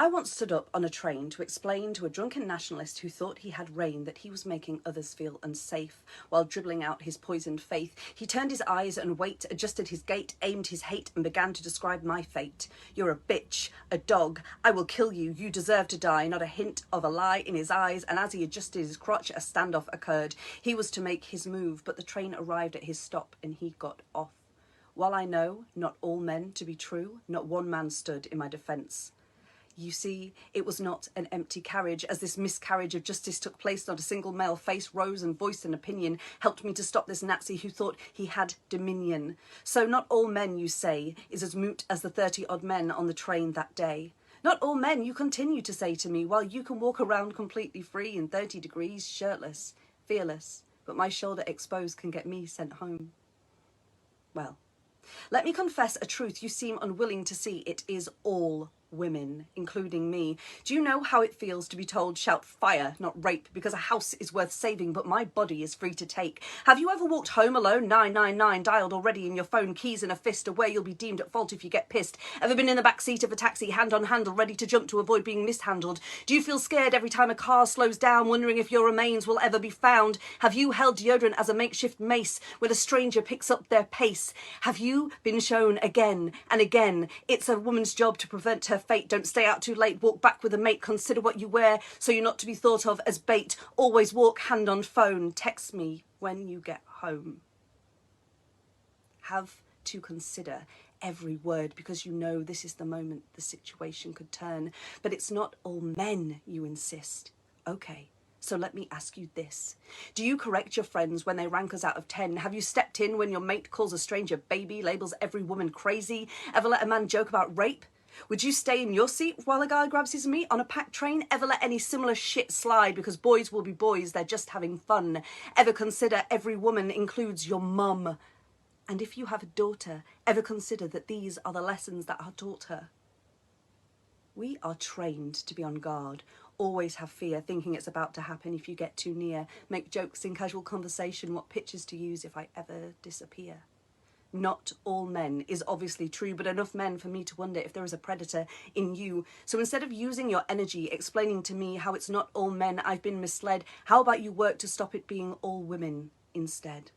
I once stood up on a train to explain to a drunken nationalist who thought he had reign that he was making others feel unsafe while dribbling out his poisoned faith. He turned his eyes and weight, adjusted his gait, aimed his hate, and began to describe my fate. You're a bitch, a dog, I will kill you, you deserve to die. Not a hint of a lie in his eyes, and as he adjusted his crotch, a standoff occurred. He was to make his move, but the train arrived at his stop and he got off. While I know not all men to be true, not one man stood in my defence. You see, it was not an empty carriage. As this miscarriage of justice took place, not a single male face rose and voiced an opinion, helped me to stop this Nazi who thought he had dominion. So not all men, you say, is as moot as the 30-odd men on the train that day. Not all men, you continue to say to me, while you can walk around completely free in 30 degrees, shirtless, fearless, but my shoulder exposed can get me sent home. Well, let me confess a truth you seem unwilling to see. It is all women, including me. Do you know how it feels to be told, shout fire, not rape, because a house is worth saving, but my body is free to take? Have you ever walked home alone, 999, dialed already in your phone, keys in a fist, aware you'll be deemed at fault if you get pissed? Ever been in the back seat of a taxi, hand on handle, ready to jump to avoid being mishandled? Do you feel scared every time a car slows down, wondering if your remains will ever be found? Have you held deodorant as a makeshift mace when a stranger picks up their pace? Have you been shown again and again it's a woman's job to prevent her fate? Don't stay out too late, walk back with a mate, consider what you wear so you're not to be thought of as bait. Always walk hand on phone, text me when you get home. Have to consider every word because you know this is the moment the situation could turn. But it's not all men, you insist. Okay. So let me ask you this. Do you correct your friends when they rank us out of 10? Have you stepped in when your mate calls a stranger baby, labels every woman crazy? Ever let a man joke about rape? Would you stay in your seat while a guy grabs his meat on a packed train? Ever let any similar shit slide because boys will be boys, they're just having fun? Ever consider every woman includes your mum? And if you have a daughter, ever consider that these are the lessons that are taught her? We are trained to be on guard, always have fear, thinking it's about to happen if you get too near, make jokes in casual conversation, what pictures to use if I ever disappear. Not all men is obviously true, but enough men for me to wonder if there is a predator in you. So instead of using your energy explaining to me how it's not all men, I've been misled, how about you work to stop it being all women instead?